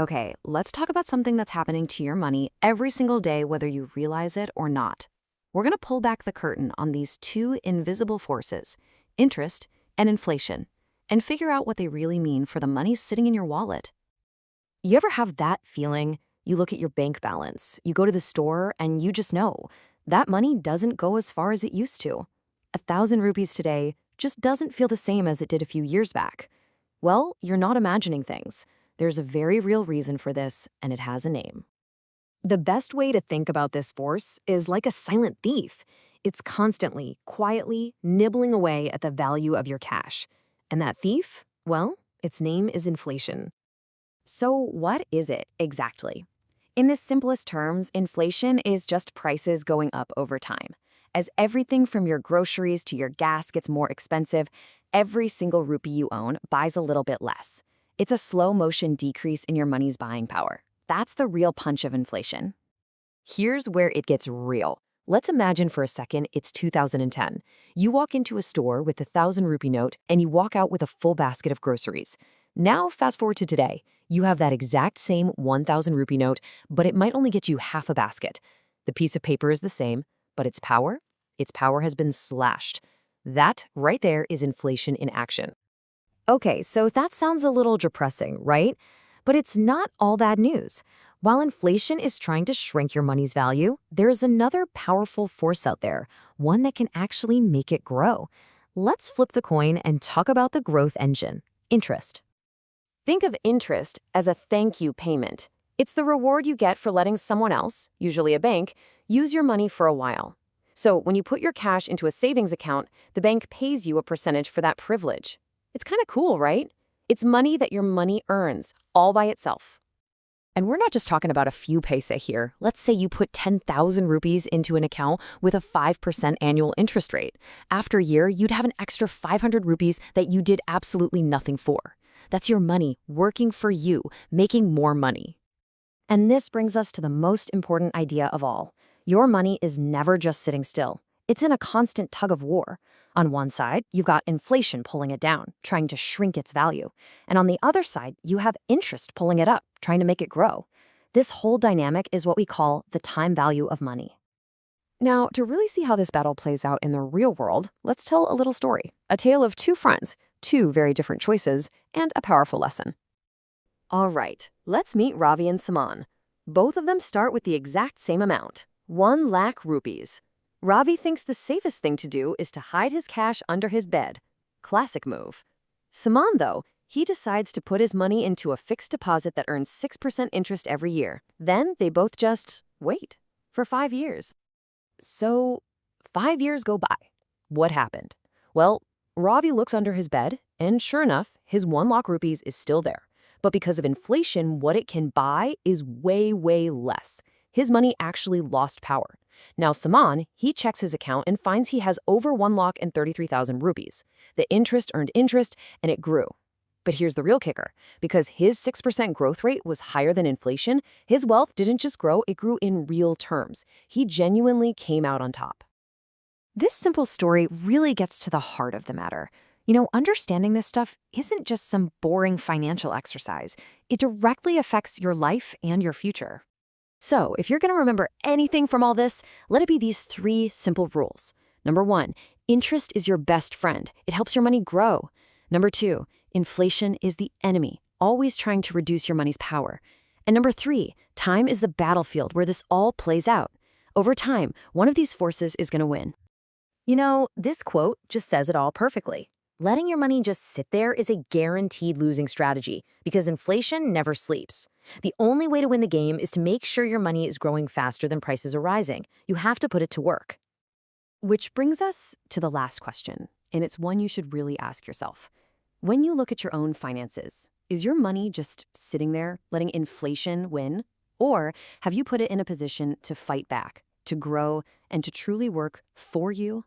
Okay, let's talk about something that's happening to your money every single day, whether you realize it or not. We're going to pull back the curtain on these two invisible forces, interest and inflation, and figure out what they really mean for the money sitting in your wallet. You ever have that feeling? You look at your bank balance, you go to the store, and you just know that money doesn't go as far as it used to. 1,000 rupees today just doesn't feel the same as it did a few years back. Well, you're not imagining things. There's a very real reason for this, and it has a name. The best way to think about this force is like a silent thief. It's constantly, quietly nibbling away at the value of your cash. And that thief, well, its name is inflation. So what is it exactly? In the simplest terms, inflation is just prices going up over time. As everything from your groceries to your gas gets more expensive, every single rupee you own buys a little bit less. It's a slow-motion decrease in your money's buying power. That's the real punch of inflation. Here's where it gets real. Let's imagine for a second it's 2010. You walk into a store with a 1,000 rupee note and you walk out with a full basket of groceries. Now, fast forward to today. You have that exact same 1,000 rupee note, but it might only get you half a basket. The piece of paper is the same, but its power has been slashed. That right there is inflation in action. Okay, so that sounds a little depressing, right? But it's not all bad news. While inflation is trying to shrink your money's value, there's another powerful force out there, one that can actually make it grow. Let's flip the coin and talk about the growth engine, interest. Think of interest as a thank you payment. It's the reward you get for letting someone else, usually a bank, use your money for a while. So when you put your cash into a savings account, the bank pays you a percentage for that privilege. It's kind of cool, right? It's money that your money earns, all by itself. And we're not just talking about a few paise here. Let's say you put 10,000 rupees into an account with a 5% annual interest rate. After a year, you'd have an extra 500 rupees that you did absolutely nothing for. That's your money working for you, making more money. And this brings us to the most important idea of all. Your money is never just sitting still. It's in a constant tug of war. On one side, you've got inflation pulling it down, trying to shrink its value. And on the other side, you have interest pulling it up, trying to make it grow. This whole dynamic is what we call the time value of money. Now, to really see how this battle plays out in the real world, let's tell a little story. A tale of two friends, two very different choices, and a powerful lesson. All right, let's meet Ravi and Saman. Both of them start with the exact same amount, 1 lakh rupees. Ravi thinks the safest thing to do is to hide his cash under his bed. Classic move. Saman, though, he decides to put his money into a fixed deposit that earns 6% interest every year. Then they both just wait for 5 years. So 5 years go by. What happened? Well, Ravi looks under his bed, and sure enough, his 1 lakh rupees is still there. But because of inflation, what it can buy is way, way less. His money actually lost power. Now, Saman, he checks his account and finds he has over 1,33,000 rupees. The interest earned interest, and it grew. But here's the real kicker. Because his 6% growth rate was higher than inflation, his wealth didn't just grow, it grew in real terms. He genuinely came out on top. This simple story really gets to the heart of the matter. Understanding this stuff isn't just some boring financial exercise. It directly affects your life and your future. So, if you're going to remember anything from all this, let it be these 3 simple rules. Number 1, interest is your best friend. It helps your money grow. Number 2, inflation is the enemy, always trying to reduce your money's power. And number 3, time is the battlefield where this all plays out. Over time, one of these forces is going to win. This quote just says it all perfectly. Letting your money just sit there is a guaranteed losing strategy because inflation never sleeps. The only way to win the game is to make sure your money is growing faster than prices are rising. You have to put it to work. Which brings us to the last question, and it's one you should really ask yourself. When you look at your own finances, is your money just sitting there letting inflation win? Or have you put it in a position to fight back, to grow, and to truly work for you